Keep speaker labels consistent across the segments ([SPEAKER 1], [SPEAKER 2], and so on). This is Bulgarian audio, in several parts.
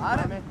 [SPEAKER 1] Аре!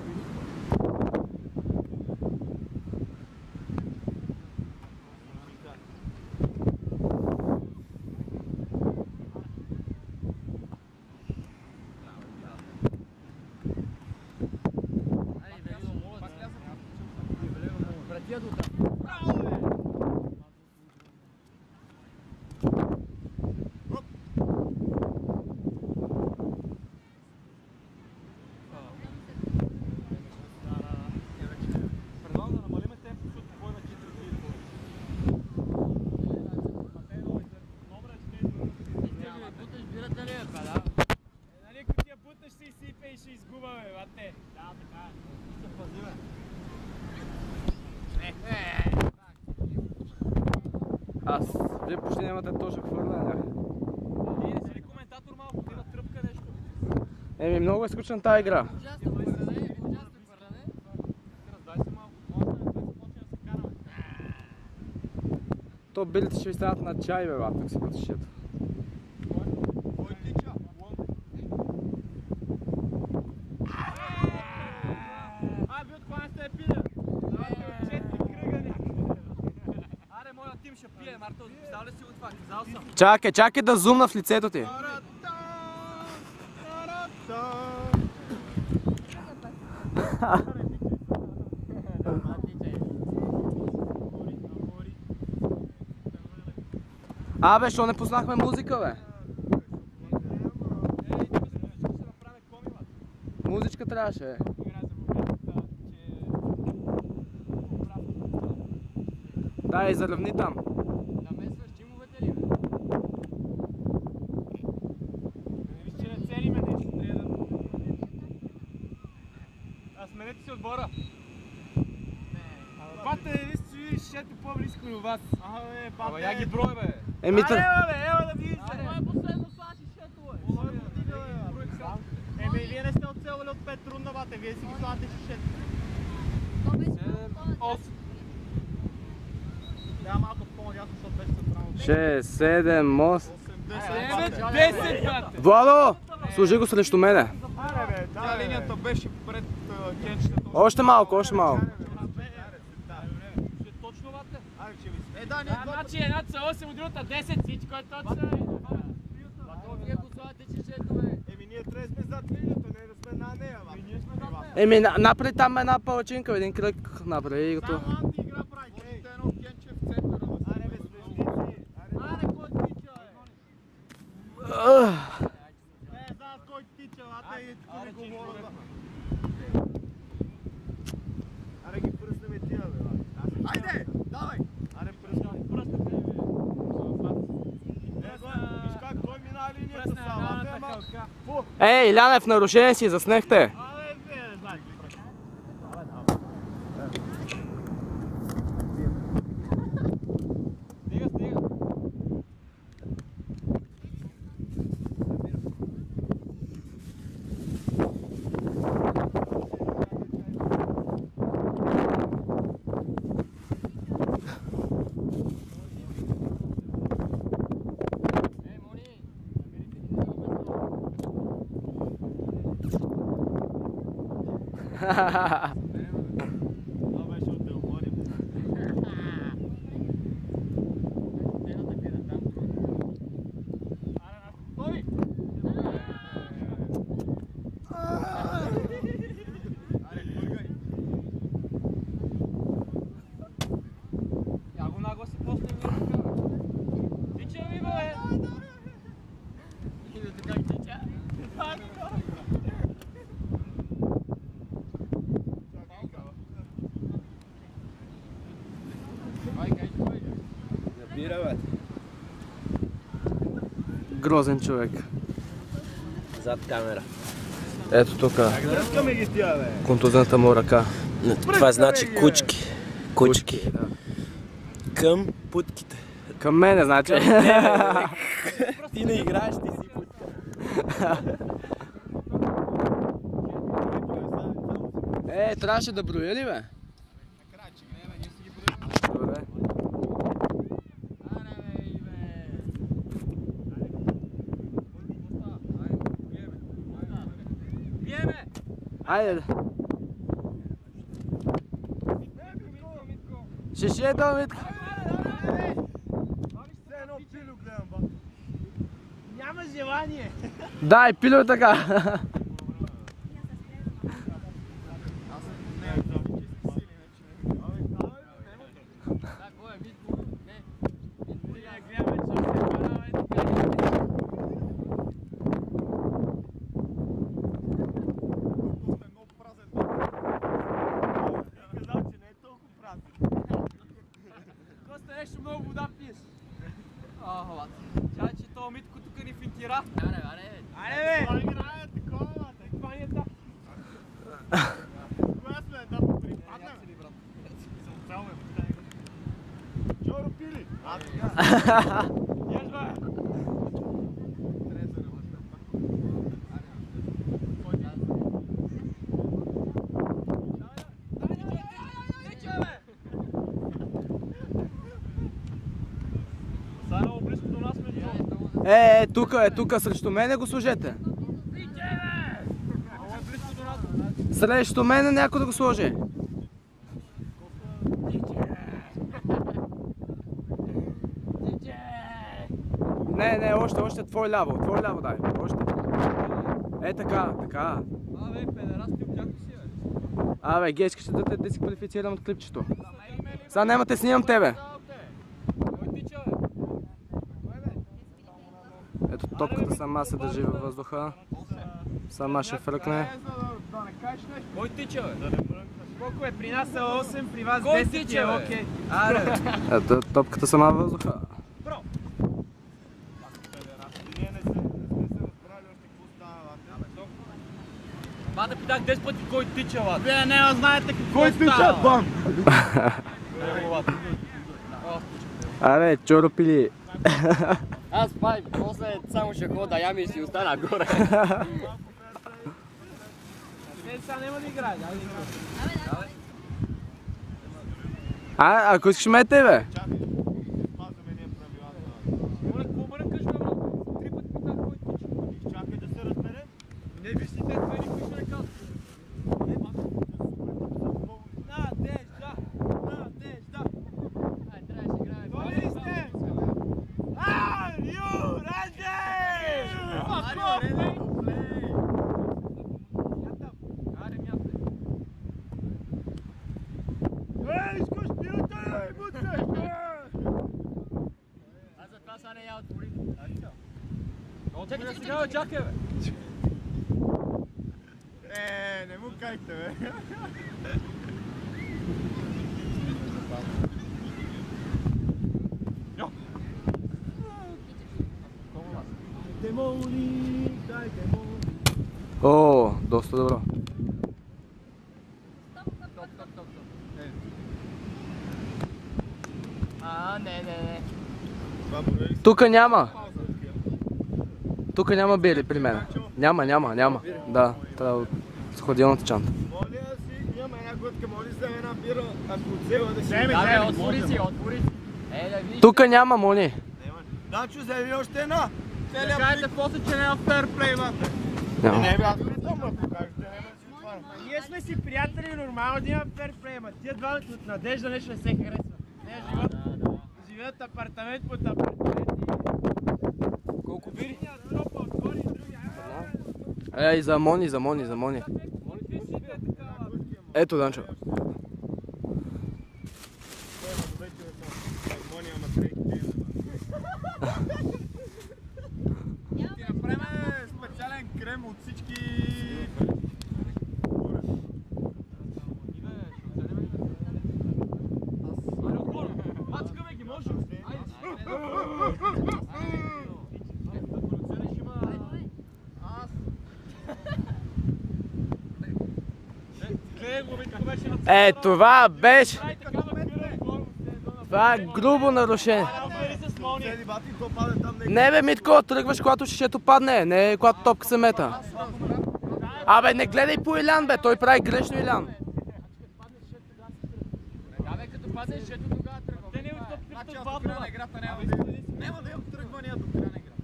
[SPEAKER 2] Вие почти нямате точно хвърляне.
[SPEAKER 1] Ти не си ли коментатор малко? Ти на тръпка нещо?
[SPEAKER 2] Еми, много е скучна тази игра.
[SPEAKER 1] Участвам хвърляне. Раздай се малко. Почне да се караме.
[SPEAKER 2] То билите ще ви станат на чай, бе, бат, так си потишете.
[SPEAKER 1] Кой тича? Вие откланяте пиля. Четири кръга някъде. Аре, моя тим ще пие, Марто. Представя ли си го това? Казал съм.
[SPEAKER 2] Чакай да зумна в лицето ти. Абе, що не познахме музика, бе? Музичка трябваше, бе. Да, и заравни там.
[SPEAKER 1] Намесваш чимовете ли, бе? Не виж, че не целиме нещо, трябва да... Сменете си отбора. Пате, не си шето по-близко до вас. Ама я ги брой, бе.
[SPEAKER 2] Еми,
[SPEAKER 1] Аре, бе, ела да видите. Това е последно слаши шето, бе. Еми, вие не сте оцелвали от 5 рунда, бате. Вие си ги слагате шето. 8. Да, малко по-надясно, защото беше събрано.
[SPEAKER 2] 6, 7, 8...
[SPEAKER 1] 10, бате.
[SPEAKER 2] Владо! Служи го срещу мене.
[SPEAKER 1] Аре, бе, да, линията беше пред кенчетата.
[SPEAKER 2] Още малко, още малко.
[SPEAKER 1] Точно, бате? Аре, че ви сме. Да, не, значи едната са 8, от другата 10, всичко е точно. Вие го слагате, че шето, бе. Еми, ние трябва да сме зад линията, не да сме на нея, бе. Ние сме зад нея.
[SPEAKER 2] Еми, направи там една палачинка, един кръг направи го.
[SPEAKER 1] Само антиигра прави, че едно кенче в центъра. Аре, бе, звездици. Аре, кой тича, бе? Не, знаят кой тича, ате и тук не говоря. Аре, ги пръснеме тия, бе. Айде, давай! Аре, пръснеме, бе. Виж как той мина линията сама, ама...
[SPEAKER 2] Ей, Илянев, нарушение си, заснехте.
[SPEAKER 1] Абе, вие не знаете. Стига, стига. Това беше от телефони. Аре, бъргай! Я го нагласи после ми. Тича ми, бе! Видите как тича?
[SPEAKER 2] Грозен човек.
[SPEAKER 3] Зад камера.
[SPEAKER 2] Ето тук.
[SPEAKER 1] Тръскаме ги тия, бе!
[SPEAKER 2] Контузната му ръка.
[SPEAKER 3] Това значи кучки. Кучки. Към путките.
[SPEAKER 2] Към мене, значи.
[SPEAKER 3] Ти не играеш, ти си путка.
[SPEAKER 2] Трябваше да броя ли, бе? Добре.
[SPEAKER 1] Биеме!
[SPEAKER 2] Айде. Шишето, Митко.
[SPEAKER 1] Няма желание.
[SPEAKER 2] Дай, пилю така.
[SPEAKER 1] Нещо много вода пиеш. Тя че то Митко тук ни финтира. Аре бе! Играе такова, това ни е да. Коя сме да поприпаднем? Чоро пили! Еш бе!
[SPEAKER 2] Тука, срещу мене го сложете. Срещу мене някой да го сложи. Не, още твой ляво дай, още. Така.
[SPEAKER 1] Абе, педерас, ти обчакай си, бе.
[SPEAKER 2] Абе, Гечка, ще да те дисквалифицирам от клипчето. Сега няма те снимам тебе. Ето топката сама се държи във въздуха. Сама ще фръкне.
[SPEAKER 1] Кой тича, бе? Колко е? При нас е 8, при вас 10 е окей.
[SPEAKER 2] Ето топката сама във въздуха.
[SPEAKER 1] Да питах 10 пъти кой тича, лад. Вие не знаете какво става. Кой тича,
[SPEAKER 2] Аре, чоро пили.
[SPEAKER 3] Аз пай, после само ще хода ям и си остана горе.
[SPEAKER 1] Сега няма да играе,
[SPEAKER 2] Ако искаш ме тебе.
[SPEAKER 1] Чакай сега, чакай, бе! Не му кайте, бе! Демони, дай демони!
[SPEAKER 2] О, доста добро.
[SPEAKER 3] Не.
[SPEAKER 2] Тука няма. Тук няма били при мен. Няма. Да, трябва с ходилната чанта.
[SPEAKER 1] Моля си, имам една глътка, моля си вземе една бира, ако цела да си...
[SPEAKER 3] Да, отвори си.
[SPEAKER 2] Тук няма, моли.
[SPEAKER 1] Данчо, вземи още една. Да кажете после, че няма ферплей, бате.
[SPEAKER 2] Няма.
[SPEAKER 1] Аз питам, ако кажете, няма да си отварям. Ние сме си приятели, нормално да има ферплей, ма тия двамата от Надежда нещо не се харесва. Не, живеят апартамент под апартамент и... Колко бири?
[SPEAKER 2] Ей, за Мони. Ето, Данчо.
[SPEAKER 1] Ти направим специален крем от всички... Мачкаме ги, може?
[SPEAKER 2] Това беше... Това е грубо нарушение. Не бе, Митко, тръгваш когато шишето падне, не когато топка се мета. Абе, не гледай по Илян, бе, той прави грешно Илян.
[SPEAKER 1] Абе, като падне шишето, тогава тръгвам. Те не отстъпят в края на играта, няма да имам тръгвания до края на играта.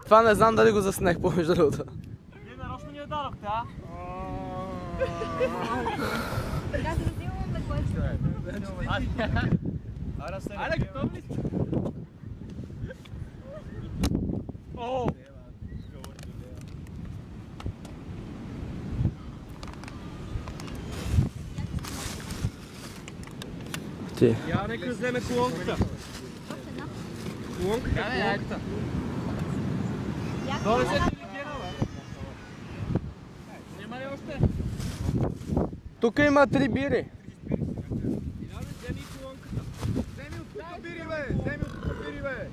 [SPEAKER 2] Това не знам дали го заснех помежду другото.
[SPEAKER 1] Вие нарочно ни я дадохте, а?
[SPEAKER 4] Така се взимам да който.
[SPEAKER 1] Айде, готов ли сте? О!
[SPEAKER 2] Ти.
[SPEAKER 1] Я нека вземе колонката. Колонката. Доле се телегира, бе. Нема ли още?
[SPEAKER 2] Тук има 3 бири.
[SPEAKER 1] Вземи колонката. Вземи от тук бири, бе! Вземи от тук бири, бе!